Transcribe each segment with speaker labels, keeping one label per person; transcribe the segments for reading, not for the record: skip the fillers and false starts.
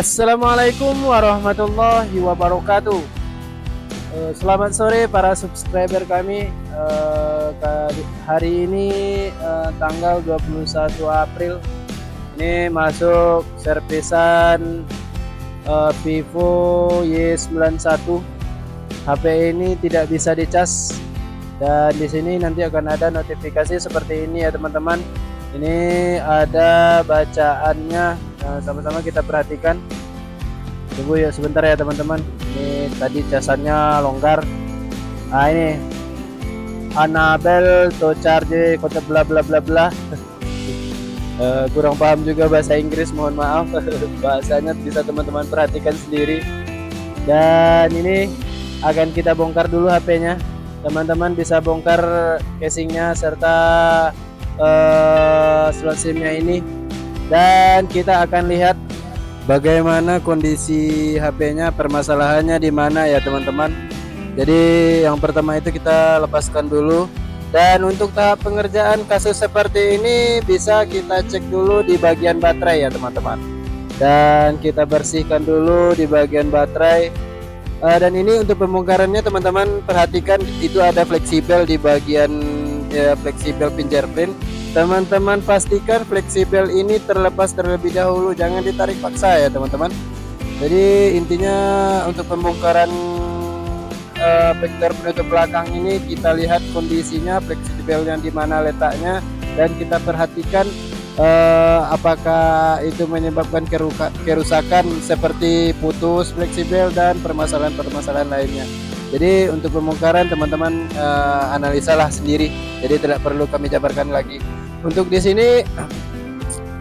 Speaker 1: Assalamualaikum warahmatullahi wabarakatuh. Selamat sore para subscriber kami. Hari ini tanggal 21 April. Ini masuk servisan Vivo Y91. HP ini tidak bisa dicas. Dan di sini nanti akan ada notifikasi seperti ini ya teman-teman. Ini ada bacaannya. Sama-sama kita perhatikan. Tunggu ya sebentar ya teman-teman. Ini tadi casannya longgar. Nah ini Annabel to charge kota bla bla bla bla. Kurang paham juga bahasa Inggris, mohon maaf. Bahasanya bisa teman-teman perhatikan sendiri. Dan ini akan kita bongkar dulu HP-nya. Teman-teman bisa bongkar casingnya serta slot SIM-nya ini. Dan kita akan lihat bagaimana kondisi HP-nya, permasalahannya di mana ya teman-teman. Jadi yang pertama itu kita lepaskan dulu. Dan untuk tahap pengerjaan kasus seperti ini bisa kita cek dulu di bagian baterai ya teman-teman. Dan kita bersihkan dulu di bagian baterai. Dan ini untuk pembongkarannya teman-teman perhatikan itu ada fleksibel di bagian fleksibel fingerprint. Teman-teman pastikan fleksibel ini terlepas terlebih dahulu, jangan ditarik paksa ya teman-teman. Jadi intinya untuk pembongkaran vektor penutup belakang ini kita lihat kondisinya, fleksibelnya di mana letaknya, dan kita perhatikan apakah itu menyebabkan kerusakan seperti putus fleksibel dan permasalahan-permasalahan lainnya. Jadi untuk pembongkaran teman-teman analisalah sendiri. Jadi tidak perlu kami jabarkan lagi. Untuk di sini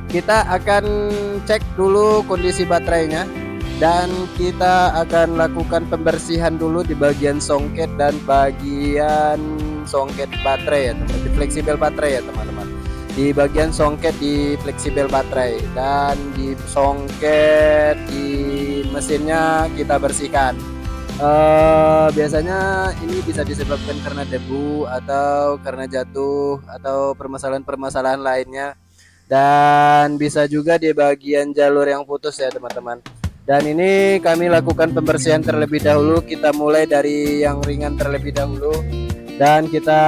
Speaker 1: kita akan cek dulu kondisi baterainya dan kita akan lakukan pembersihan dulu di bagian songket dan bagian songket baterai ya teman-teman. Di fleksibel baterai ya teman-teman. Di bagian songket di fleksibel baterai dan di songket di mesinnya kita bersihkan. Biasanya ini bisa disebabkan karena debu atau karena jatuh atau permasalahan-permasalahan lainnya, dan bisa juga di bagian jalur yang putus ya teman-teman. Dan ini kami lakukan pembersihan terlebih dahulu. Kita mulai dari yang ringan terlebih dahulu dan kita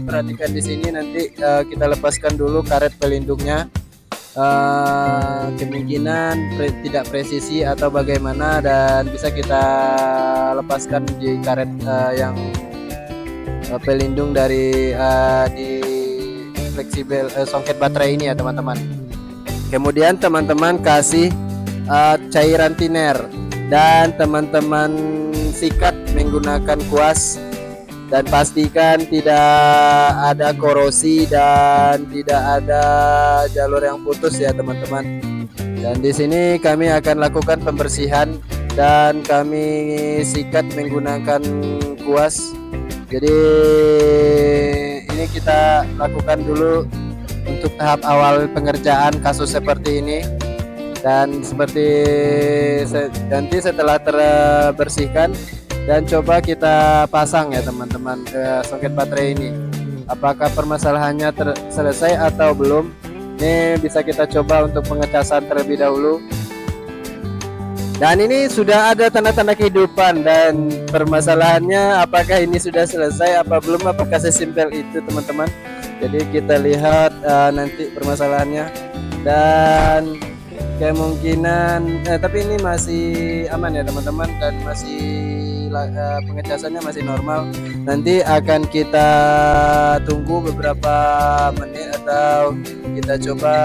Speaker 1: perhatikan di sini. Nanti kita lepaskan dulu karet pelindungnya. Kemungkinan tidak presisi atau bagaimana, dan bisa kita lepaskan di karet yang pelindung dari di fleksibel songket baterai ini ya teman-teman. Kemudian teman-teman kasih cairan thinner dan teman-teman sikat menggunakan kuas. Dan pastikan tidak ada korosi dan tidak ada jalur yang putus ya teman-teman. Dan di sini kami akan lakukan pembersihan dan kami sikat menggunakan kuas. Jadi ini kita lakukan dulu untuk tahap awal pengerjaan kasus seperti ini. Dan seperti nanti setelah terbersihkan dan coba kita pasang ya teman-teman ke soket baterai ini, apakah permasalahannya selesai atau belum. Ini bisa kita coba untuk pengecasan terlebih dahulu. Dan ini sudah ada tanda-tanda kehidupan, dan permasalahannya apakah ini sudah selesai apa belum, apakah sesimpel itu teman-teman. Jadi kita lihat nanti permasalahannya, dan kemungkinan tapi ini masih aman ya teman-teman, dan masih pengecasannya masih normal. Nanti akan kita tunggu beberapa menit atau kita coba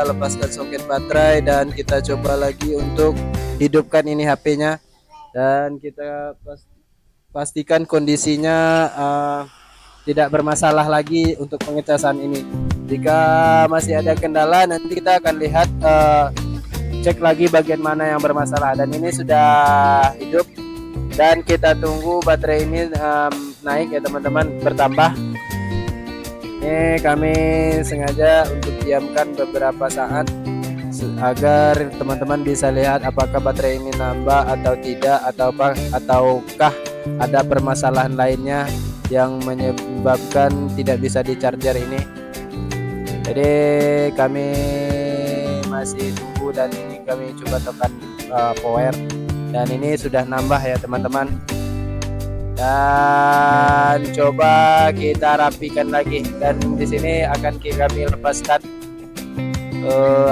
Speaker 1: lepaskan soket baterai dan kita coba lagi untuk hidupkan ini HP-nya, dan kita pastikan kondisinya tidak bermasalah lagi untuk pengecasan ini. Jika masih ada kendala nanti kita akan lihat cek lagi bagian mana yang bermasalah. Dan ini sudah hidup dan kita tunggu baterai ini naik ya teman-teman, bertambah. Ini kami sengaja untuk diamkan beberapa saat agar teman-teman bisa lihat apakah baterai ini nambah atau tidak, ataukah ada permasalahan lainnya yang menyebabkan tidak bisa di charger ini. Jadi kami masih tunggu, dan ini kami coba tekan power, dan ini sudah nambah ya teman-teman. Dan coba kita rapikan lagi, dan di sini akan kami lepaskan.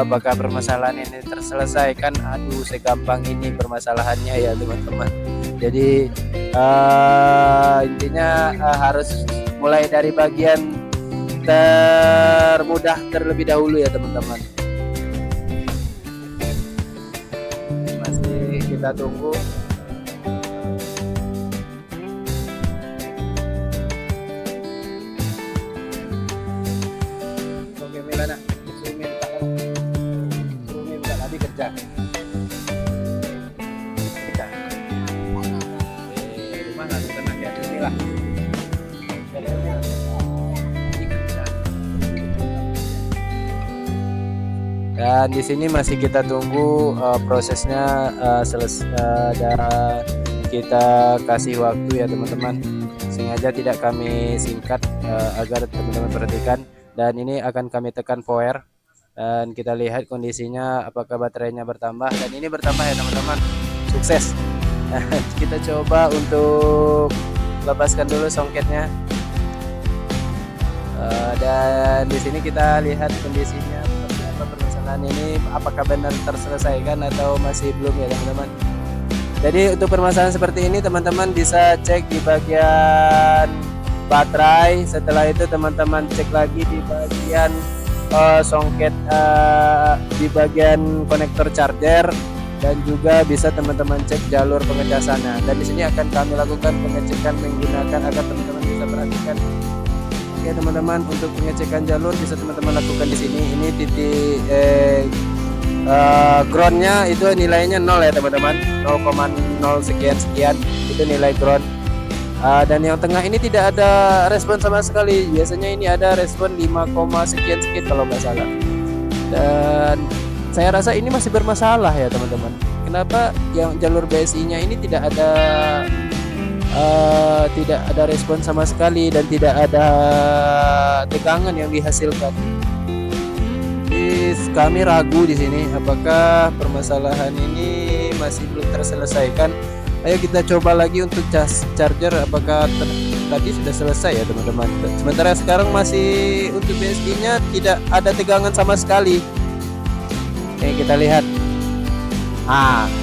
Speaker 1: Apakah permasalahan ini terselesaikan? Aduh, segampang ini permasalahannya ya teman-teman. Jadi intinya harus mulai dari bagian termudah terlebih dahulu ya teman-teman. Masih kita tunggu. Oke, Milana, suruh minta tadi kerja. Rumah nanti tenang ya, inilah. Dan di sini masih kita tunggu prosesnya selesai, dan kita kasih waktu ya teman-teman. Sengaja tidak kami singkat agar teman-teman perhatikan. Dan ini akan kami tekan power, dan kita lihat kondisinya apakah baterainya bertambah. Dan ini bertambah ya teman-teman, sukses. Kita coba untuk lepaskan dulu songketnya. Dan di sini kita lihat kondisinya seperti apa permasalahan ini, apakah benar terselesaikan atau masih belum ya teman-teman. Jadi untuk permasalahan seperti ini teman-teman bisa cek di bagian baterai. Setelah itu teman-teman cek lagi di bagian songket, di bagian konektor charger, dan juga bisa teman-teman cek jalur pengecasannya. Dan di sini akan kami lakukan pengecekan menggunakan, agar teman-teman bisa perhatikan. Oke teman-teman, untuk pengecekan jalur bisa teman-teman lakukan di sini. Ini titik groundnya itu nilainya 0 ya teman-teman, 0,0 sekian itu nilai ground. Dan yang tengah ini tidak ada respon sama sekali. Biasanya ini ada respon 5, sekian kalau nggak salah. Dan saya rasa ini masih bermasalah ya teman-teman. Kenapa yang jalur BSI-nya ini tidak ada respon sama sekali, dan tidak ada tegangan yang dihasilkan. Jadi kami ragu di sini apakah permasalahan ini masih belum terselesaikan. Ayo kita coba lagi untuk charger, apakah tadi sudah selesai ya teman-teman. Sementara sekarang masih untuk BSI-nya tidak ada tegangan sama sekali. Oke, kita lihat.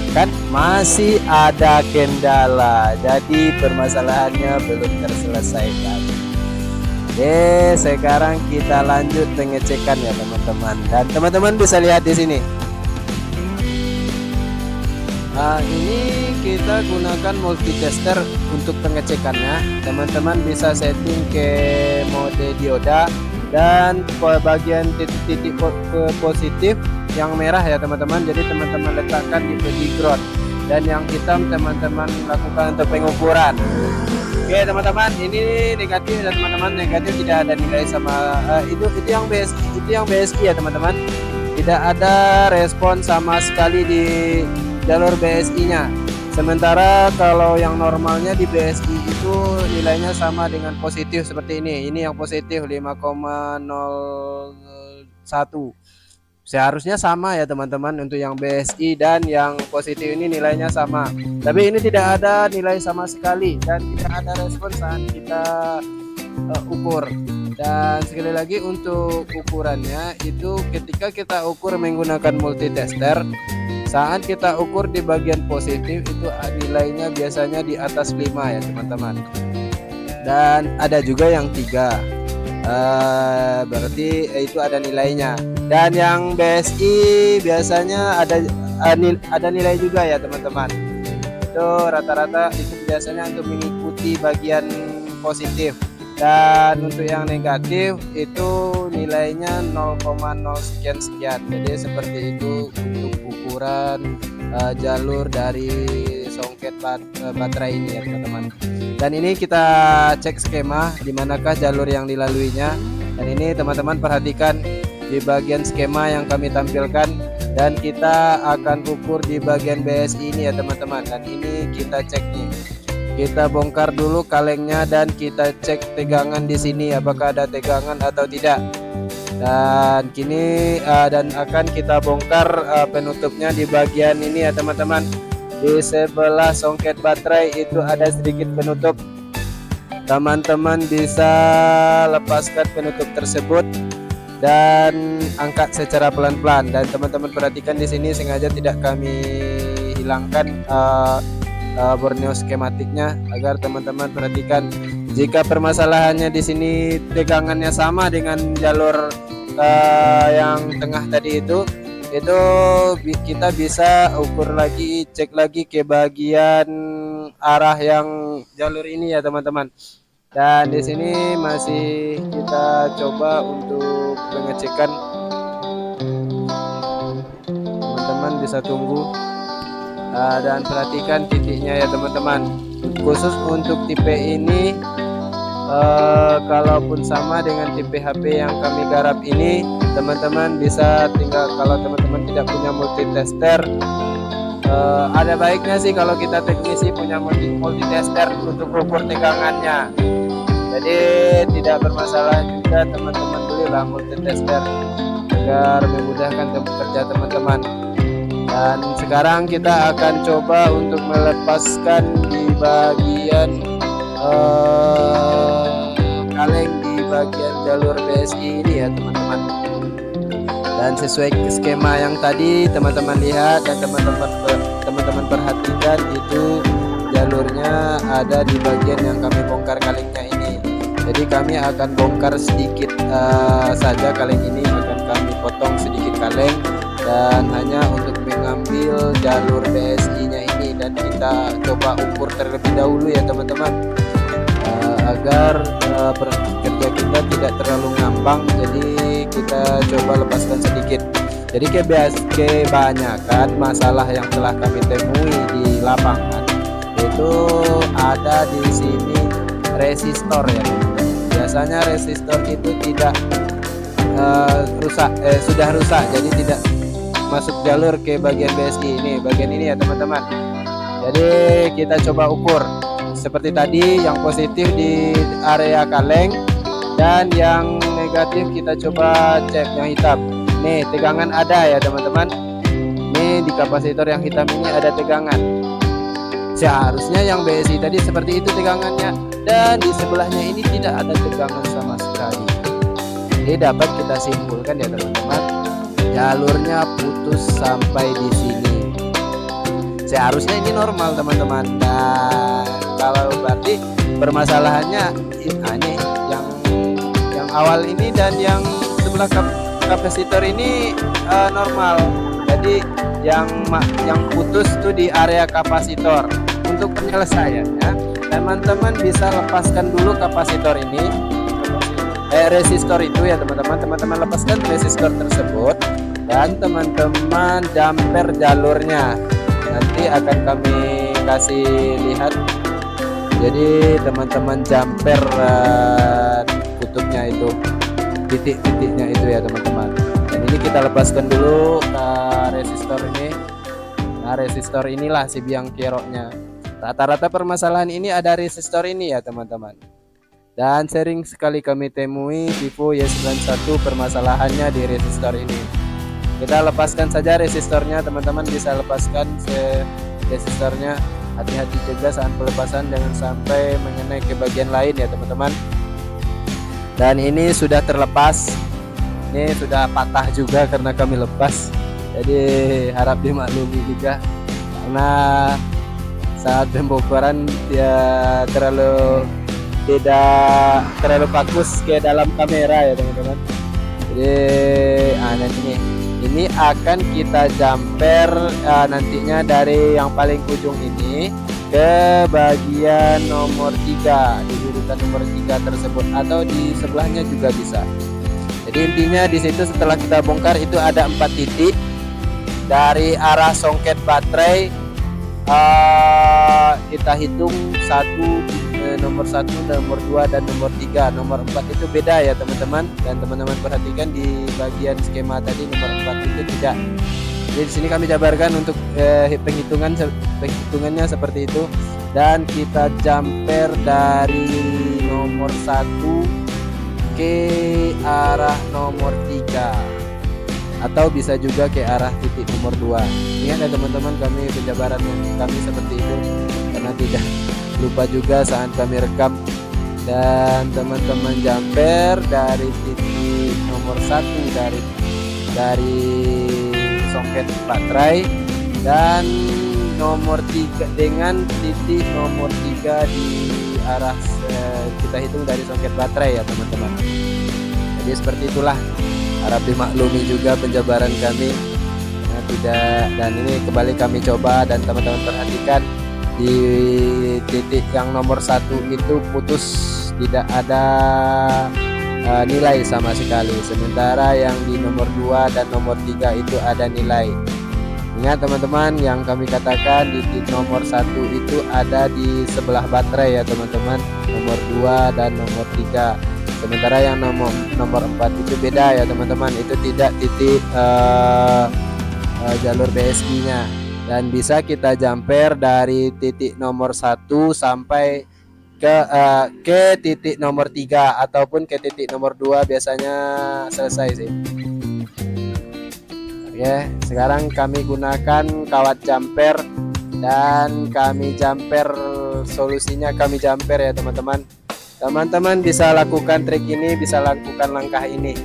Speaker 1: Kan masih ada kendala, jadi permasalahannya belum terselesaikan. Oke, sekarang kita lanjut pengecekan ya teman-teman. Dan teman-teman bisa lihat di sini. Ini kita gunakan multitester untuk pengecekannya. Teman-teman bisa setting ke mode dioda, dan bagian titik-titik positif yang merah ya teman-teman. Jadi teman-teman letakkan di ground, dan yang hitam teman-teman lakukan untuk pengukuran. Oke teman-teman, ini negatif dan teman-teman negatif tidak ada nilai sama itu yang BSI ya teman-teman. Tidak ada respon sama sekali di jalur BSI-nya. Sementara kalau yang normalnya di BSI itu nilainya sama dengan positif seperti ini. Ini yang positif 5,01. Seharusnya sama ya teman-teman untuk yang BSI, dan yang positif ini nilainya sama. Tapi ini tidak ada nilai sama sekali, dan tidak ada respon saat kita ukur. Dan sekali lagi untuk ukurannya itu ketika kita ukur menggunakan multitester, saat kita ukur di bagian positif itu nilainya biasanya di atas 5 ya teman-teman. Dan ada juga yang 3, berarti itu ada nilainya. Dan yang BSI biasanya ada nilai juga ya teman-teman. Itu rata-rata itu biasanya untuk mengikuti bagian positif. Dan untuk yang negatif itu nilainya 0,0 sekian. Jadi seperti itu untuk ukuran jalur dari songket baterai ini ya teman-teman. Dan ini kita cek skema di manakah jalur yang dilaluinya. Dan ini teman-teman perhatikan di bagian skema yang kami tampilkan, dan kita akan ukur di bagian BSI ini ya teman-teman. Dan ini kita cek nih. Kita bongkar dulu kalengnya, dan kita cek tegangan di sini apakah ada tegangan atau tidak. Dan kini dan akan kita bongkar penutupnya di bagian ini ya teman-teman. Di sebelah songket baterai itu ada sedikit penutup. Teman-teman bisa lepaskan penutup tersebut dan angkat secara pelan-pelan. Dan teman-teman perhatikan di sini sengaja tidak kami hilangkan Borneo skematiknya agar teman-teman perhatikan. Jika permasalahannya di sini tegangannya sama dengan jalur yang tengah tadi itu kita bisa ukur lagi, cek lagi ke bagian arah yang jalur ini ya teman-teman. Dan di sini masih kita coba untuk pengecekan. Teman-teman bisa tunggu dan perhatikan titiknya ya teman-teman. Khusus untuk tipe ini kalaupun sama dengan tipe HP yang kami garap ini, teman-teman bisa tinggal, kalau teman-teman tidak punya multitester, ada baiknya sih kalau kita teknisi punya multitester untuk ukur tegangannya. Jadi tidak bermasalah juga teman-teman belilah multitester agar memudahkan kerja teman-teman. Dan sekarang kita akan coba untuk melepaskan di bagian kaleng di bagian jalur BSI ini ya teman-teman. Dan sesuai skema yang tadi teman-teman lihat dan teman-teman perhatikan, itu jalurnya ada di bagian yang kami bongkar kalengnya ini. Jadi kami akan bongkar sedikit saja kaleng ini, akan kami potong sedikit kaleng dan hanya untuk mengambil jalur BSI nya ini, dan kita coba ukur terlebih dahulu ya teman-teman, agar kerja kita tidak terlalu ngambang. Jadi kita coba lepaskan sedikit. Jadi kebanyakan masalah yang telah kami temui di lapangan itu ada di sini resistor ya teman-teman. Biasanya resistor itu tidak sudah rusak, jadi tidak masuk jalur ke bagian BSI ini, bagian ini ya teman-teman. Jadi kita coba ukur seperti tadi, yang positif di area kaleng dan yang negatif kita coba cek yang hitam. Nih tegangan ada ya teman-teman. Nih di kapasitor yang hitam ini ada tegangan. Seharusnya yang BSI tadi seperti itu tegangannya, dan di sebelahnya ini tidak ada tegangan sama sekali. Jadi dapat kita simpulkan ya teman-teman, jalurnya putus sampai di sini. Seharusnya ini normal teman-teman. Dan kalau berarti permasalahannya ini yang awal ini dan yang sebelah kapasitor ini normal. Jadi yang putus tuh di area kapasitor. Untuk penyelesaiannya, teman-teman bisa lepaskan dulu kapasitor ini, resistor itu ya teman-teman. Teman-teman lepaskan resistor tersebut dan teman-teman damper jalurnya. Nanti akan kami kasih lihat. Jadi teman-teman jumper kutubnya itu, titik-titiknya itu ya teman-teman. Dan ini kita lepaskan dulu ke resistor ini. Nah resistor inilah si biang keroknya. Rata-rata permasalahan ini ada resistor ini ya teman-teman. Dan sering sekali kami temui Vivo Y91 permasalahannya di resistor ini. Kita lepaskan saja resistornya, teman-teman bisa lepaskan resistornya. Hati-hati juga saat pelepasan, jangan sampai mengenai ke bagian lain ya teman-teman. Dan ini sudah terlepas, ini sudah patah juga karena kami lepas. Jadi harap dimaklumi juga karena saat pembongkaran ya tidak terlalu fokus ke dalam kamera ya teman-teman. Jadi nanti ini akan kita jumper nantinya dari yang paling ujung ini ke bagian nomor 3, di urutan nomor 3 tersebut, atau di sebelahnya juga bisa. Jadi intinya di situ setelah kita bongkar itu ada 4 titik dari arah songket baterai. Kita hitung nomor 1, nomor 2 dan nomor 3. Nomor 4 itu beda ya teman-teman, dan teman-teman perhatikan di bagian skema tadi nomor 4 itu tidak. Jadi di sini kami jabarkan untuk penghitungannya seperti itu, dan kita jumper dari nomor 1 ke arah nomor 3 atau bisa juga ke arah titik nomor 2. Ingat ya teman-teman, kami penjabaran kami seperti itu karena tidak lupa juga saat kami rekam. Dan teman-teman jumper dari titik nomor 1 dari soket baterai, dan nomor 3 dengan titik nomor 3 di arah kita hitung dari soket baterai ya teman-teman. Jadi seperti itulah, harap dimaklumi juga penjabaran kami. Nah, tidak, dan ini kembali kami coba dan teman-teman perhatikan di titik yang nomor 1 itu putus, tidak ada nilai sama sekali, sementara yang di nomor 2 dan nomor 3 itu ada nilai. Ingat teman-teman, yang kami katakan di titik nomor 1 itu ada di sebelah baterai ya teman-teman, nomor 2 dan nomor 3. Sementara yang nomor 4 itu beda ya teman-teman, itu tidak titik jalur BSI nya, dan bisa kita jumper dari titik nomor 1 sampai ke titik nomor 3 ataupun ke titik nomor 2 biasanya selesai sih. Oke, sekarang kami gunakan kawat jumper dan kami jumper, solusinya kami jumper ya teman-teman. Teman-teman bisa lakukan trik ini, bisa lakukan langkah ini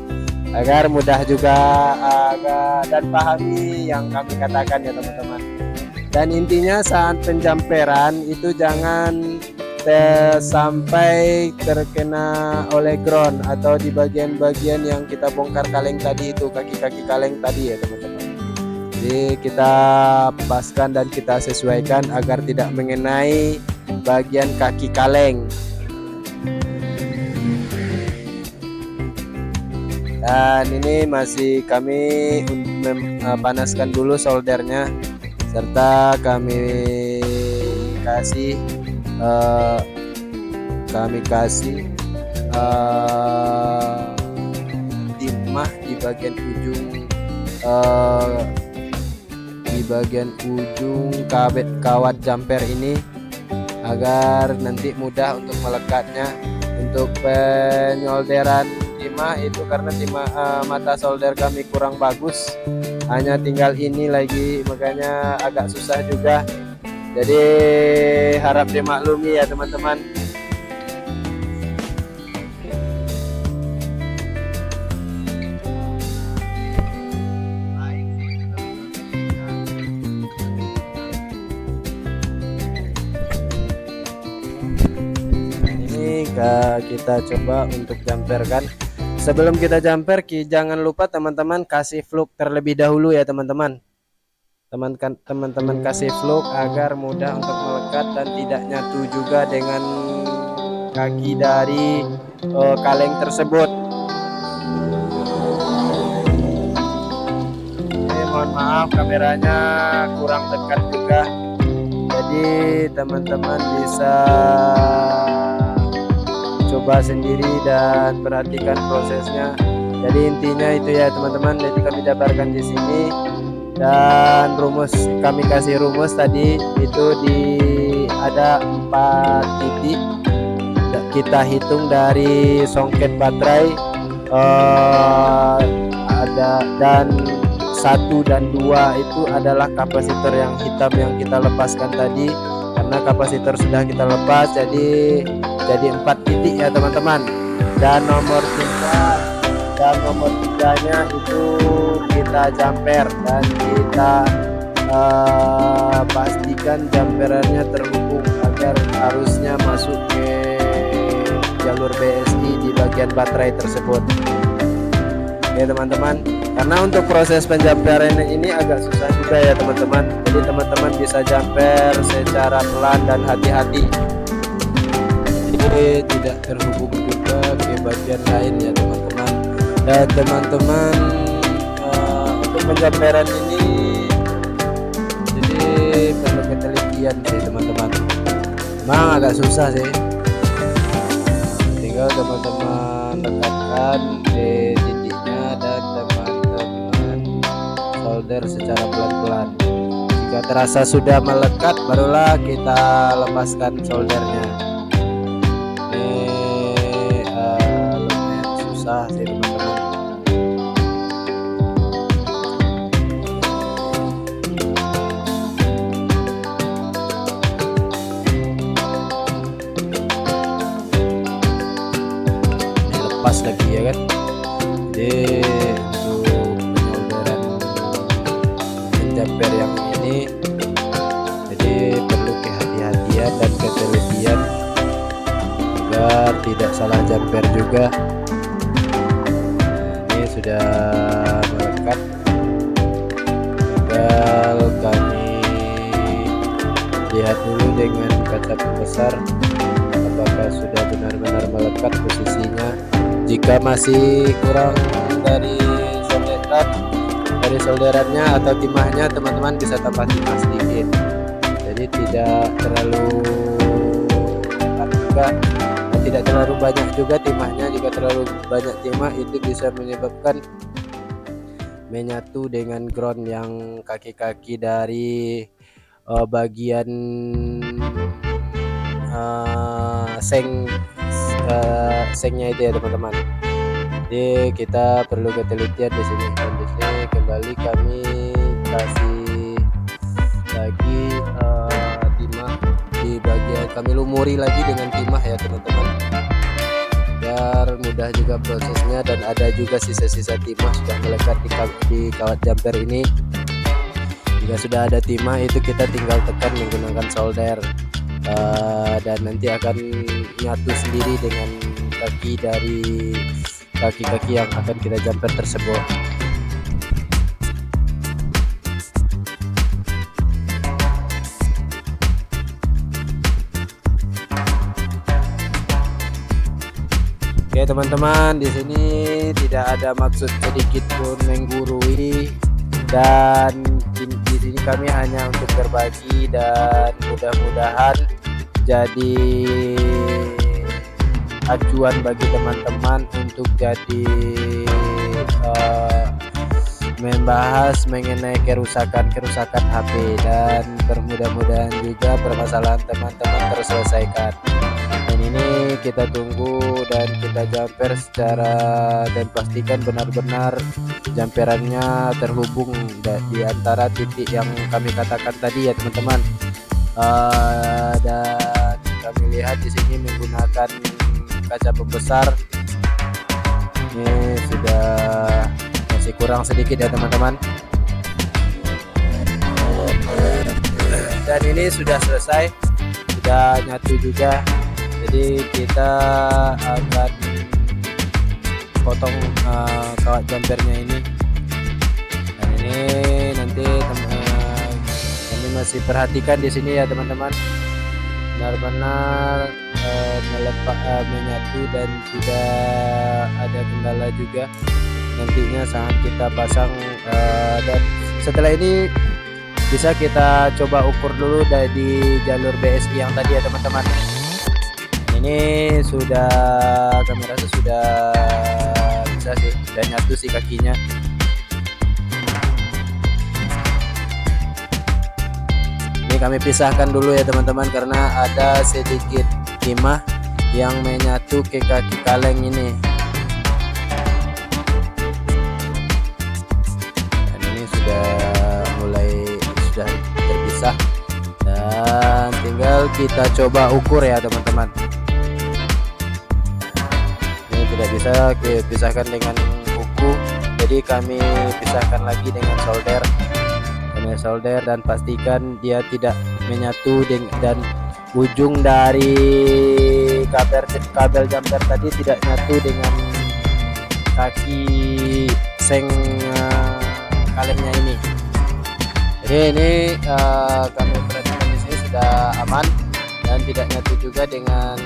Speaker 1: agar mudah juga dan pahami yang kami katakan ya teman-teman. Dan intinya saat penjamperan itu jangan sampai terkena oleh ground atau di bagian-bagian yang kita bongkar kaleng tadi, itu kaki-kaki kaleng tadi ya teman-teman. Jadi kita paskan dan kita sesuaikan agar tidak mengenai bagian kaki kaleng. Dan ini masih kami panaskan dulu soldernya, serta kami kasih timah di bagian ujung kawat jumper ini agar nanti mudah untuk melekatnya. Untuk penyolderan timah itu karena mata solder kami kurang bagus, hanya tinggal ini lagi, makanya agak susah juga. Jadi harap dimaklumi ya teman-teman. Ini kita coba untuk jumperkan. Sebelum kita jumper, jangan lupa teman-teman kasih fluk terlebih dahulu ya teman-teman. Teman-teman kasih fluk agar mudah untuk melekat dan tidak nyatu juga dengan kaki dari kaleng tersebut. Mohon maaf kameranya kurang dekat juga, jadi teman-teman bisa coba sendiri dan perhatikan prosesnya. Jadi intinya itu ya teman-teman. Jadi kami jabarkan di sini, dan kami kasih rumus tadi itu ada 4 titik. Kita hitung dari songket baterai dan 1 dan 2 itu adalah kapasitor yang hitam yang kita lepaskan tadi. Karena kapasitor sudah kita lepas, jadi 4 titik ya teman-teman. Dan nomor 3-nya itu kita jumper, dan kita pastikan jumperannya terhubung agar arusnya masuk ke jalur BSI di bagian baterai tersebut. Oke teman-teman, karena untuk proses penjumperan ini agak susah juga ya teman-teman. Jadi teman-teman bisa jumper secara pelan dan hati-hati, jadi tidak terhubung juga ke bagian lain ya teman-teman. Dan teman-teman untuk penjumperan ini jadi perlu ketelitian sih teman-teman. Memang agak susah sih, tinggal teman-teman lekatkan di titiknya dan teman-teman solder secara pelan-pelan. Jika terasa sudah melekat, barulah kita lepaskan soldernya. salah sih teman-teman. Ini lepas lagi ya kan. Jadi untuk penyolderan jumper yang ini, jadi perlu kehati-hatian dan ketelitian agar tidak salah jumper juga. Ini sudah melekat, tinggal kami lihat dulu dengan kaca pembesar apakah sudah benar-benar melekat posisinya. Jika masih kurang dari solderannya atau timahnya, teman-teman bisa tambah timah sedikit, jadi tidak terlalu juga, tidak terlalu banyak juga timahnya. Jika terlalu banyak timah itu bisa menyebabkan menyatu dengan ground yang kaki-kaki dari bagian sengnya itu ya teman-teman. Jadi kita perlu ketelitian di sini. Dan di sini kembali kami kasih lagi timah di bagian, kami lumuri lagi dengan timah ya teman-teman, biar mudah juga prosesnya. Dan ada juga sisa-sisa timah sudah melekat di kawat jumper ini. Jika sudah ada timah itu kita tinggal tekan menggunakan solder, dan nanti akan nyatu sendiri dengan kaki-kaki yang akan kita jumper tersebut. Oke teman-teman, di sini tidak ada maksud sedikit pun menggurui, dan di sini kami hanya untuk berbagi dan mudah-mudahan jadi acuan bagi teman-teman untuk jadi membahas mengenai kerusakan HP, dan bermudah-mudahan juga permasalahan teman-teman terselesaikan. Dan ini kita tunggu dan kita jumper secara, dan pastikan benar-benar jumperannya terhubung di antara titik yang kami katakan tadi ya teman-teman. Dan kami lihat di sini menggunakan kaca pembesar. Ini sudah masih kurang sedikit ya teman-teman. Dan ini sudah selesai, sudah nyatu juga. Jadi kita akan potong kawat jumpernya ini. Dan ini nanti kami masih perhatikan di sini ya teman-teman, benar-benar menyatu dan tidak ada kendala juga nantinya saat kita pasang. Dan setelah ini bisa kita coba ukur dulu dari jalur BSI yang tadi ya teman-teman. Ini sudah, kami rasa sudah bisa sih, sudah nyatu sih kakinya. Ini kami pisahkan dulu ya teman-teman, karena ada sedikit timah yang menyatu ke kaki kaleng ini. Dan ini sudah terpisah, dan tinggal kita coba ukur ya teman-teman. Ini tidak bisa dipisahkan dengan kuku, jadi kami pisahkan lagi dengan solder, dan pastikan dia tidak menyatu dan ujung dari kabel jumper tadi tidak nyatu dengan kaki seng kalengnya ini. Jadi ini kami perhatikan di sini sudah aman dan tidak nyatu juga dengan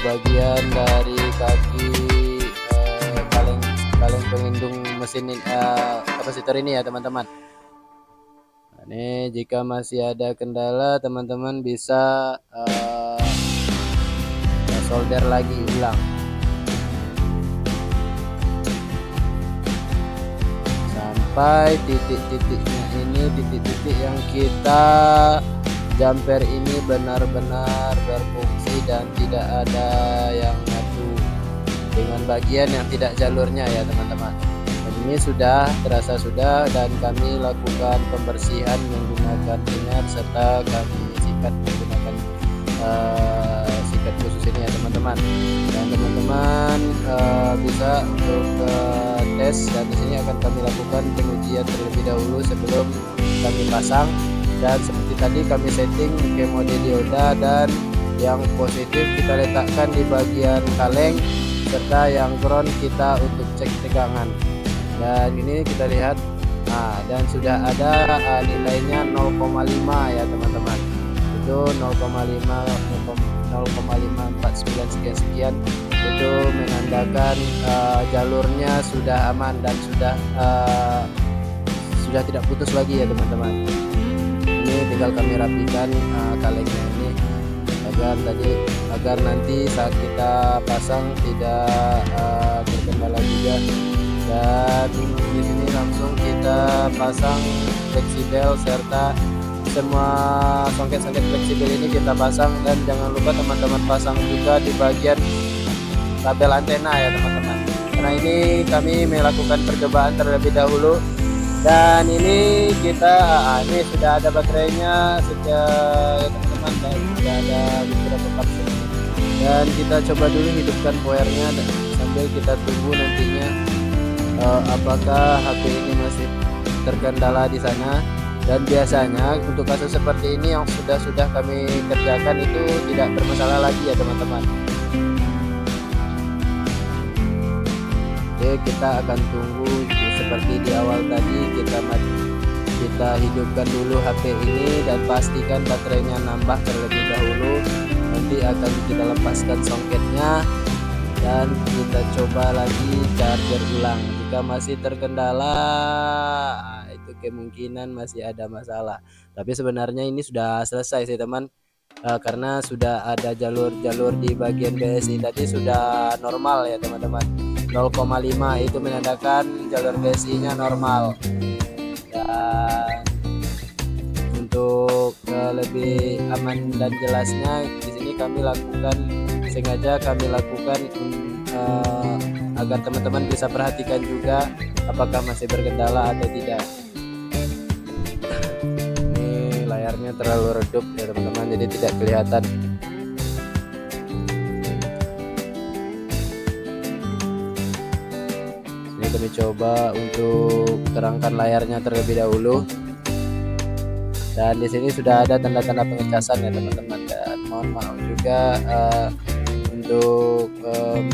Speaker 1: bagian dari kaki kaleng pelindung mesin kapasitor ini ya teman-teman. Ini jika masih ada kendala, teman-teman bisa solder lagi ulang sampai titik-titiknya ini, titik-titik yang kita jumper ini benar-benar berfungsi dan tidak ada yang nyatu dengan bagian yang tidak jalurnya ya teman-teman. Dan ini sudah terasa sudah, dan kami lakukan pembersihan menggunakan pingat serta kami sikat menggunakan sikat khusus ini ya teman-teman. Dan teman-teman bisa untuk tes, dan di sini akan kami lakukan pengujian terlebih dahulu sebelum kami pasang. Dan seperti tadi kami setting ke mode dioda, dan yang positif kita letakkan di bagian kaleng, serta yang ground kita untuk cek tegangan. Dan ini kita lihat, nah, dan sudah ada nilainya 0,5 ya teman-teman. Itu 0,549 sekian, itu menandakan jalurnya sudah aman dan sudah tidak putus lagi ya teman-teman. Ini tinggal kami rapikan kalengnya ini agar nanti saat kita pasang tidak terkendala juga. Dan di sini langsung kita pasang fleksibel serta semua songket-songket fleksibel ini kita pasang. Dan jangan lupa teman-teman pasang juga di bagian tabel antena ya teman-teman, karena ini kami melakukan percobaan terlebih dahulu. Dan ini kita ini sudah ada baterainya sejak teman-teman, dan sudah ada beberapa kapsul. Dan kita coba dulu hidupkan powernya sambil kita tunggu nantinya apakah HP ini masih terkendala di sana. Dan biasanya untuk kasus seperti ini yang sudah kami kerjakan itu tidak bermasalah lagi ya teman-teman. Oke, kita akan tunggu seperti di awal tadi, kita hidupkan dulu HP ini dan pastikan baterainya nambah terlebih dahulu. Nanti akan kita lepaskan songketnya dan kita coba lagi charger ulang. Jika masih terkendala, itu kemungkinan masih ada masalah. Tapi sebenarnya ini sudah selesai sih teman, karena sudah ada jalur-jalur di bagian BSI tadi sudah normal ya teman-teman. 0,5 itu menandakan jalur BSI nya normal. Dan untuk lebih aman dan jelasnya, di sini sengaja kami lakukan agar teman-teman bisa perhatikan juga apakah masih berkendala atau tidak. Ini layarnya terlalu redup ya teman-teman, jadi tidak kelihatan. Ini kami coba untuk terangkan layarnya terlebih dahulu. Dan di sini sudah ada tanda-tanda pengecasan ya teman-teman. Dan mohon maaf juga untuk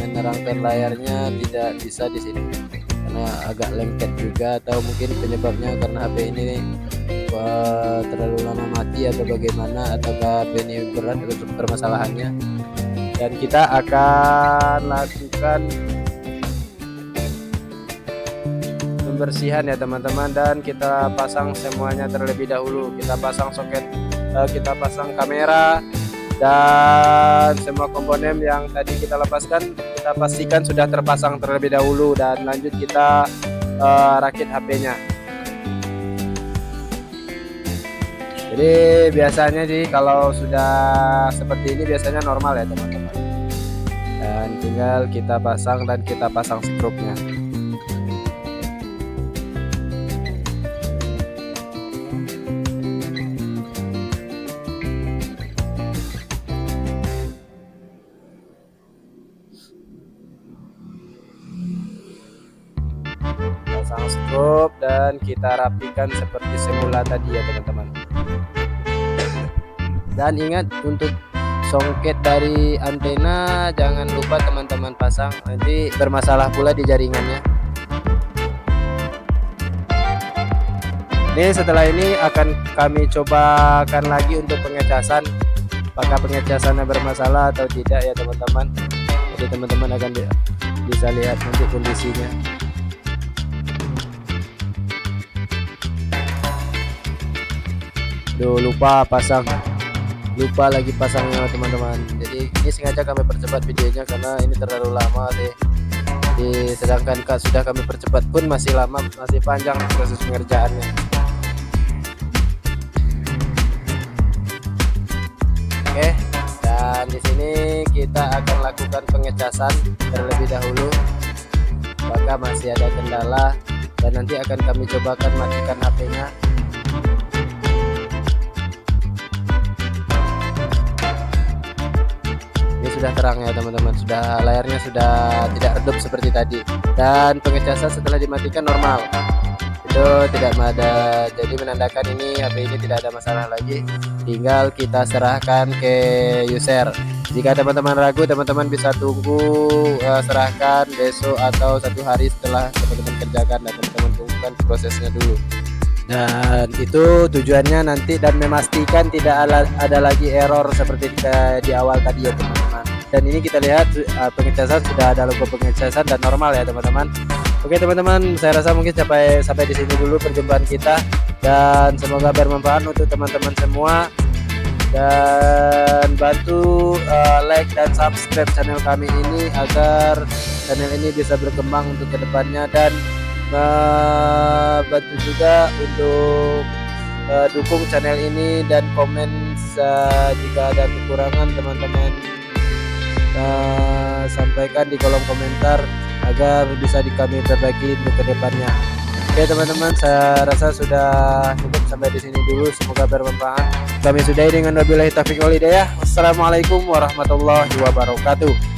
Speaker 1: menerangkan layarnya tidak bisa di sini karena agak lengket juga, atau mungkin penyebabnya karena HP ini terlalu lama mati atau bagaimana, atau HP ini berat untuk permasalahannya. Dan kita akan lakukan pembersihan ya teman-teman, dan kita pasang semuanya terlebih dahulu. Kita pasang soket, kita pasang kamera, dan semua komponen yang tadi kita lepaskan kita pastikan sudah terpasang terlebih dahulu. Dan lanjut kita rakit HP-nya. Jadi biasanya sih kalau sudah seperti ini biasanya normal ya teman-teman. Dan tinggal kita pasang dan kita pasang skrupnya. Pasang skrup dan kita rapikan seperti semula tadi ya teman-teman. Dan ingat, untuk songket dari antena jangan lupa teman-teman pasang, nanti bermasalah pula di jaringannya. Ini setelah ini akan kami cobakan lagi untuk pengecasan, apakah pengecasannya bermasalah atau tidak ya teman-teman. Jadi teman-teman akan bisa lihat nanti kondisinya. Duh, lupa lagi pasangnya teman-teman. Jadi ini sengaja kami percepat videonya karena ini terlalu lama sih. Sedangkan sudah kami percepat pun masih lama, masih panjang proses pengerjaannya. Oke, dan di sini kita akan lakukan pengecasan terlebih dahulu, maka masih ada kendala dan nanti akan kami cobakan matikan HP-nya. Ini sudah terang ya teman-teman, sudah layarnya sudah tidak redup seperti tadi, dan pengecasan setelah dimatikan normal, itu tidak ada, jadi menandakan ini HP ini tidak ada masalah lagi. Tinggal kita serahkan ke user. Jika teman-teman ragu, teman-teman bisa tunggu, serahkan besok atau 1 hari setelah teman-teman kerjakan, dan teman-teman tunggukan prosesnya dulu. Dan itu tujuannya nanti dan memastikan tidak ada lagi error seperti di awal tadi ya teman-teman. Dan ini kita lihat pengecasan sudah ada logo pengecasan dan normal ya teman-teman. Oke teman-teman, saya rasa mungkin sampai di sini dulu perjumpaan kita, dan semoga bermanfaat untuk teman-teman semua, dan bantu like dan subscribe channel kami ini agar channel ini bisa berkembang untuk kedepannya, dan bantu juga untuk dukung channel ini dan komen jika ada kekurangan teman-teman, sampaikan di kolom komentar agar bisa kami perbaiki untuk kedepannya. Oke teman-teman, saya rasa sudah cukup sampai di sini dulu, semoga bermanfaat. Kami sudahi dengan wabillahi taufiq wal hidayah. Wassalamualaikum warahmatullahi wabarakatuh.